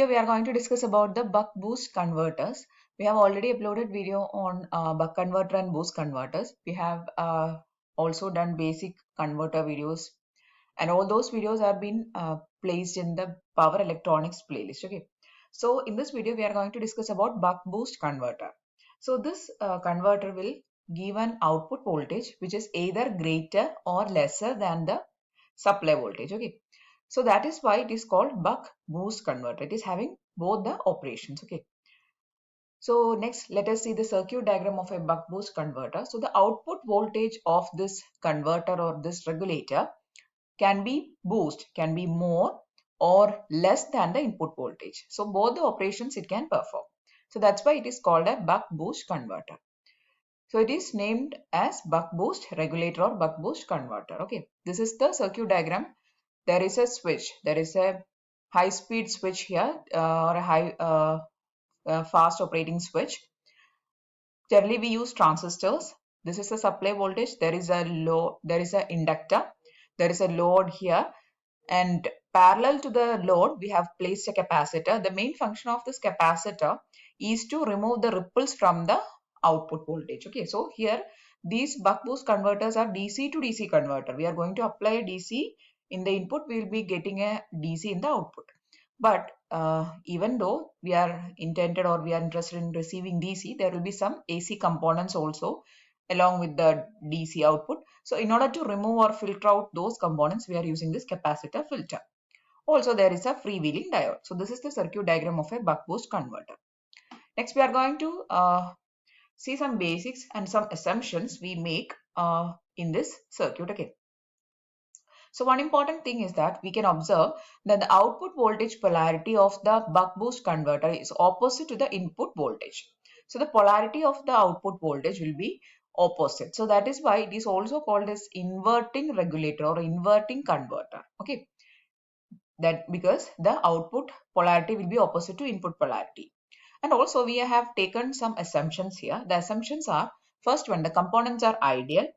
video we are going to discuss about the buck boost converters. We have already uploaded video on buck converter and boost converters. We have also done basic converter videos, and all those videos have been placed in the power electronics playlist. Okay, so in this video we are going to discuss about buck boost converter. So this converter will give an output voltage which is either greater or lesser than the supply voltage. Okay, so that is why it is called buck boost converter. It is having both the operations. Okay. So next, let us see the circuit diagram of a buck boost converter. So the output voltage of this converter or this regulator can be boost, can be more or less than the input voltage. So both the operations it can perform. So that's why it is called a buck boost converter. So it is named as buck boost regulator or buck boost converter. Okay, this is the circuit diagram. There is a switch. There is a high speed switch here or a fast operating switch. Generally we use transistors. This is the supply voltage. There is a load. There is an inductor. There is a load here, and parallel to the load we have placed a capacitor. The main function of this capacitor is to remove the ripples from the output voltage. Okay, so here these buck boost converters are DC to DC converter. We are going to apply a DC in the input, we will be getting a DC in the output. But even though we are intended or we are interested in receiving DC, there will be some AC components also along with the DC output. So in order to remove or filter out those components, we are using this capacitor filter. Also, there is a freewheeling diode. So this is the circuit diagram of a buck boost converter. Next, we are going to see some basics and some assumptions we make in this circuit. Okay. So one important thing is that we can observe that the output voltage polarity of the buck boost converter is opposite to the input voltage. So the polarity of the output voltage will be opposite. So that is why it is also called as inverting regulator or inverting converter. Okay. That because the output polarity will be opposite to input polarity. And also we have taken some assumptions here. The assumptions are, first one, the components are ideal.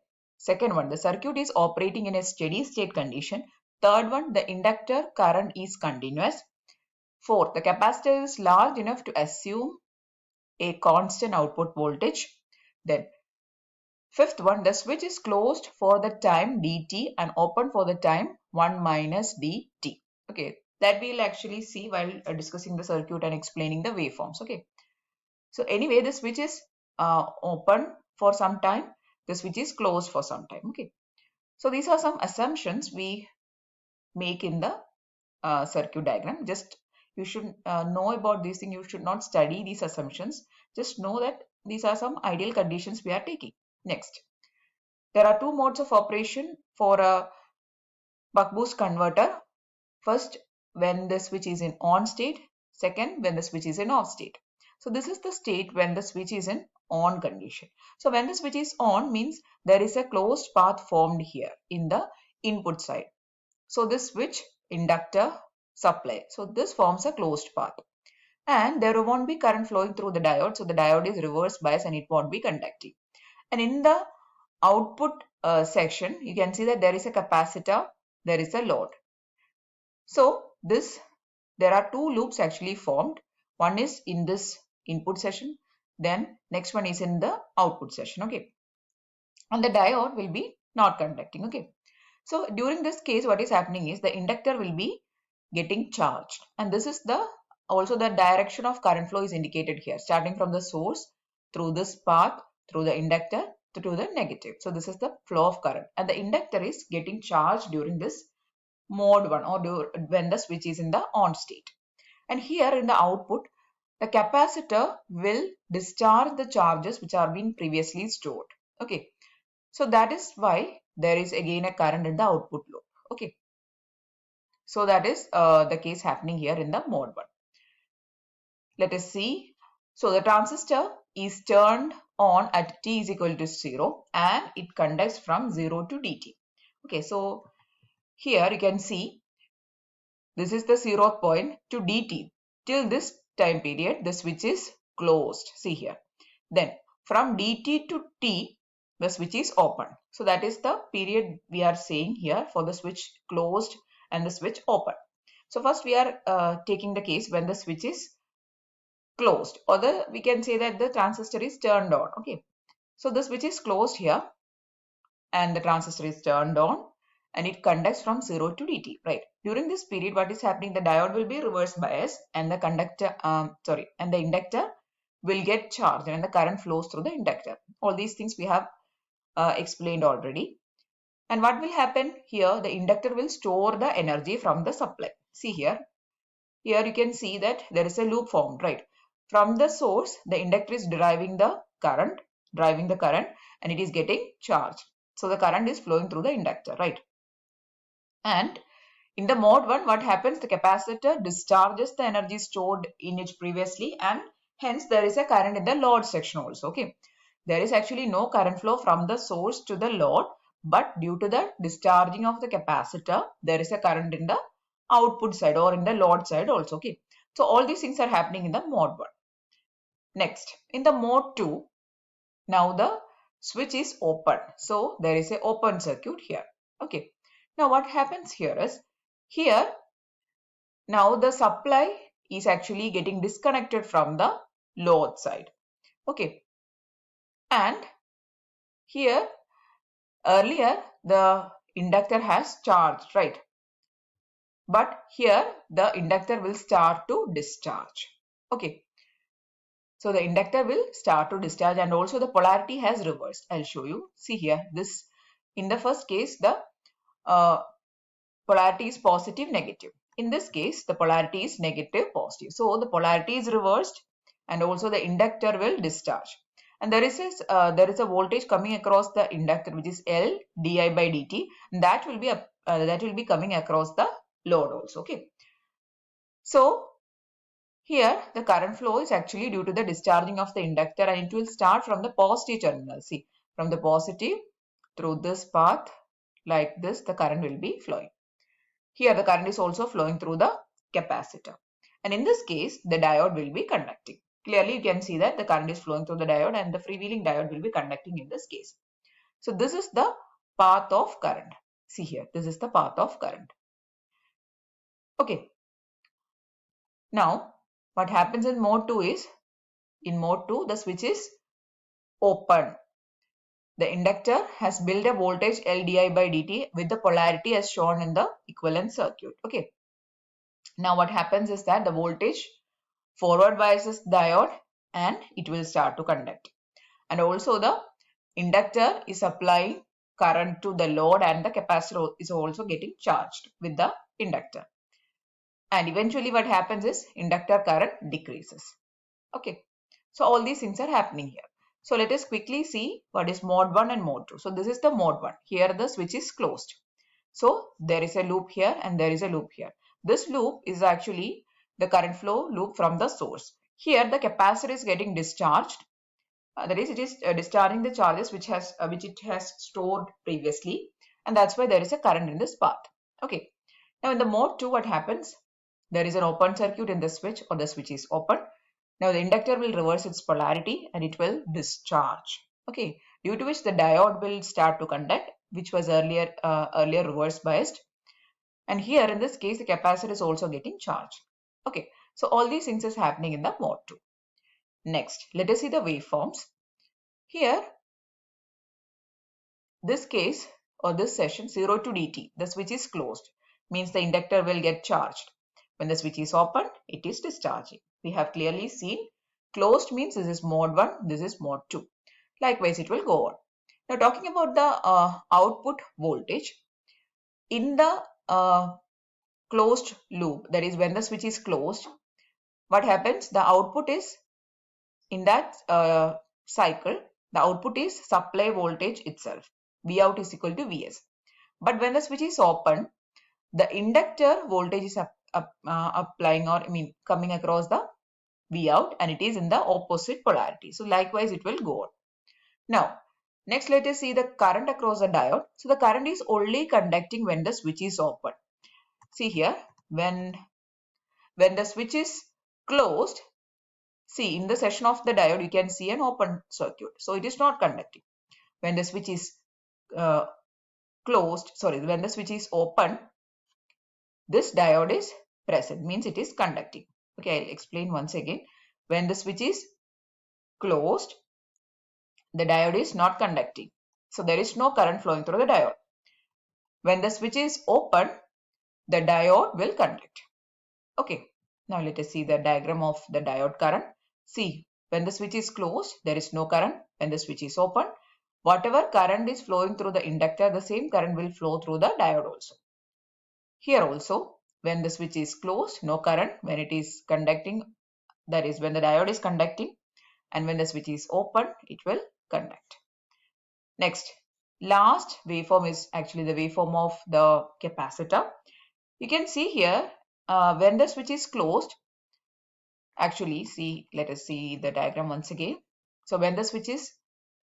Second one, the circuit is operating in a steady state condition. Third one, the inductor current is continuous. Fourth, the capacitor is large enough to assume a constant output voltage. Then fifth one, the switch is closed for the time dt and open for the time 1 minus dt. Okay, that we'll actually see while discussing the circuit and explaining the waveforms. Okay, so anyway, the switch is open for some time, the switch is closed for some time. Okay, so these are some assumptions we make in the circuit diagram. Just you should know about these things. You should not study these assumptions. Just know that these are some ideal conditions we are taking. Next, there are two modes of operation for a buck boost converter. First, when the switch is in on state. Second, when the switch is in off state. So this is the state when the switch is in on condition. So when the switch is on means there is a closed path formed here in the input side. So this switch, inductor, supply. So this forms a closed path. And there won't be current flowing through the diode. So the diode is reverse bias and it won't be conducting. And in the output section, you can see that there is a capacitor, there is a load. So there are two loops actually formed. One is in this input session, then next one is in the output session. Okay, and the diode will be not conducting. Okay, so during this case, what is happening is the inductor will be getting charged, and this is also the direction of current flow is indicated here, starting from the source through this path through the inductor to the negative. So this is the flow of current, and the inductor is getting charged during this mode 1 or when the switch is in the on state. And here in the output, the capacitor will discharge the charges which are being previously stored. Okay, so that is why there is again a current in the output loop. Okay, so that is the case happening here in the mode 1. Let us see. So the transistor is turned on at t is equal to 0 and it conducts from 0 to dt. Okay, so here you can see this is the 0th point to dt. Till this time period, the switch is closed. See here. Then from dt to t, the switch is open. So that is the period we are saying here for the switch closed and the switch open. So first we are taking the case when the switch is closed, or we can say that the transistor is turned on. Okay, so the switch is closed here and the transistor is turned on and it conducts from 0 to dt, right? During this period, what is happening? The diode will be reverse biased and the inductor will get charged and the current flows through the inductor. All these things we have explained already. And what will happen here? The inductor will store the energy from the supply. See here. Here you can see that there is a loop formed, right? From the source, the inductor is driving the current, and it is getting charged. So the current is flowing through the inductor, right? And in the mode 1, what happens? The capacitor discharges the energy stored in it previously, and hence there is a current in the load section also. Okay, there is actually no current flow from the source to the load, but due to the discharging of the capacitor, there is a current in the output side or in the load side also. Okay, so all these things are happening in the mode 1. Next, in the mode 2, now the switch is open, so there is a open circuit here. Okay, now what happens here is, here now the supply is actually getting disconnected from the load side. Okay, and here earlier the inductor has charged, right? But here the inductor will start to discharge. Okay, so the inductor will start to discharge and also the polarity has reversed. I'll show you. See here, this in the first case the polarity is positive, negative. In this case, the polarity is negative, positive. So the polarity is reversed and also the inductor will discharge. And there is a voltage coming across the inductor, which is L di by dt. And that will be coming across the load also. Okay. So here the current flow is actually due to the discharging of the inductor, and it will start from the positive terminal. See, from the positive through this path like this, the current will be flowing. Here the current is also flowing through the capacitor, and in this case the diode will be conducting. Clearly you can see that the current is flowing through the diode and the freewheeling diode will be conducting in this case. So this is the path of current. See here, this is the path of current. Okay. Now what happens in mode 2 is, in mode 2 the switch is open. The inductor has built a voltage L di by dt with the polarity as shown in the equivalent circuit. Okay. Now what happens is that the voltage forward biases diode and it will start to conduct. And also the inductor is applying current to the load and the capacitor is also getting charged with the inductor. And eventually what happens is inductor current decreases. Okay. So all these things are happening here. So let us quickly see what is mode 1 and mode 2. So this is the mode 1. Here the switch is closed. So there is a loop here and there is a loop here. This loop is actually the current flow loop from the source. Here the capacitor is getting discharged. That is, it is discharging the charges which it has stored previously, and that's why there is a current in this path. Okay. Now in the mode 2, what happens? There is an open circuit in the switch, or the switch is open. Now the inductor will reverse its polarity and it will discharge. Okay, due to which the diode will start to conduct, which was earlier reverse biased. And here in this case, the capacitor is also getting charged. Okay, so all these things is happening in the mode 2. Next, let us see the waveforms. Here, this case or this session 0 to dt, the switch is closed, means the inductor will get charged. When the switch is open, it is discharging. We have clearly seen closed means this is mode 1, this is mode 2. Likewise, it will go on. Now talking about the output voltage, in the closed loop, that is when the switch is closed, what happens? The output is, in that cycle, the output is supply voltage itself. Vout is equal to Vs. But when the switch is open, the inductor voltage is applying, or coming across the Vout, and it is in the opposite polarity. So likewise it will go on. Now next let us see the current across the diode. So the current is only conducting when the switch is open. See here, when the switch is closed, see in the session of the diode you can see an open circuit, so it is not conducting. When the switch is when the switch is open, this diode is present, means it is conducting. Okay, I'll explain once again. When the switch is closed, the diode is not conducting. So there is no current flowing through the diode. When the switch is open, the diode will conduct. Okay, now let us see the diagram of the diode current. See, when the switch is closed, there is no current. When the switch is open, whatever current is flowing through the inductor, the same current will flow through the diode also. Here also, when the switch is closed, no current. When it is conducting, that is when the diode is conducting, and when the switch is open, it will conduct. Next, last waveform is actually the waveform of the capacitor. You can see here, when the switch is closed, actually see, let us see the diagram once again. So when the switch is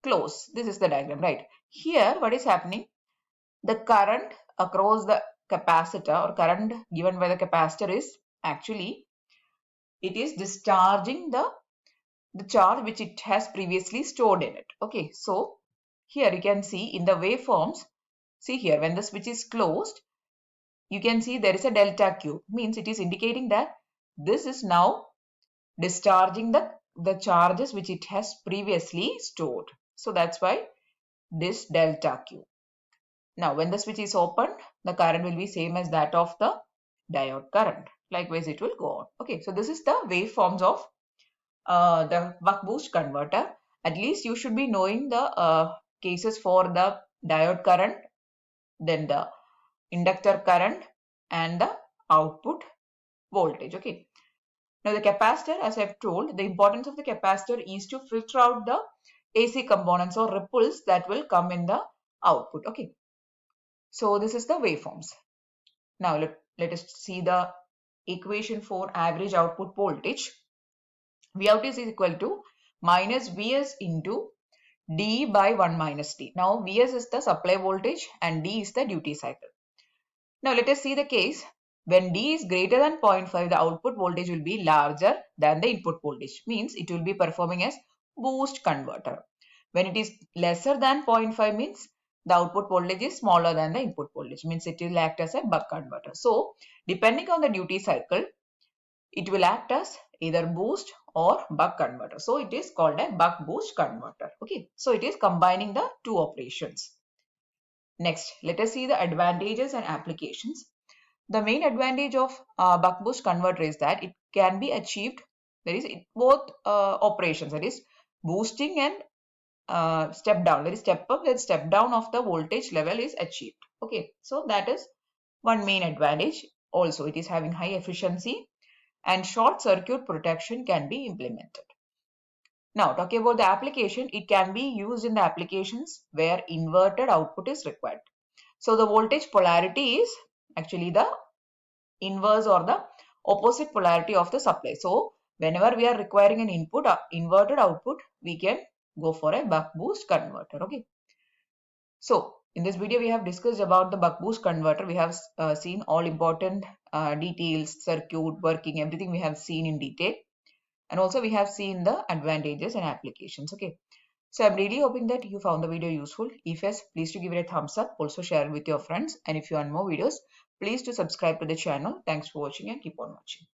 closed, this is the diagram, right? Here, what is happening? The current across the capacitor or current given by the capacitor is actually, it is discharging the charge which it has previously stored in it. Okay, so here you can see in the waveforms, see here when the switch is closed, you can see there is a delta Q, means it is indicating that this is now discharging the charges which it has previously stored. So that's why this delta Q. Now when the switch is opened, the current will be same as that of the diode current. Likewise it will go on. Okay, so this is the waveforms of the buck boost converter. At least you should be knowing the cases for the diode current, then the inductor current and the output voltage. Okay. Now the capacitor, as I've told, the importance of the capacitor is to filter out the AC components or ripples that will come in the output. Okay. So this is the waveforms. Now let us see the equation for average output voltage. Vout is equal to minus Vs into d by 1 minus d. Now Vs is the supply voltage and d is the duty cycle. Now let us see the case. When d is greater than 0.5, the output voltage will be larger than the input voltage. Means it will be performing as boost converter. When it is lesser than 0.5 means the output voltage is smaller than the input voltage. Means it will act as a buck converter. So depending on the duty cycle, it will act as either boost or buck converter. So it is called a buck boost converter. Okay. So it is combining the two operations. Next, let us see the advantages and applications. The main advantage of buck boost converter is that it can be achieved, there is both operations, that is boosting and step down, there is step up and step down of the voltage level is achieved. Okay, so that is one main advantage. Also, it is having high efficiency and short circuit protection can be implemented. Now, talking about the application, it can be used in the applications where inverted output is required. So, the voltage polarity is actually the inverse or the opposite polarity of the supply. So, whenever we are requiring an input, inverted output, we can go for a buck boost converter. Okay. So, in this video, we have discussed about the buck boost converter. We have seen all important details, circuit, working, everything we have seen in detail. And also we have seen the advantages and applications. Okay. So I'm really hoping that you found the video useful. If yes, please to give it a thumbs up. Also share it with your friends. And if you want more videos, please to subscribe to the channel. Thanks for watching and keep on watching.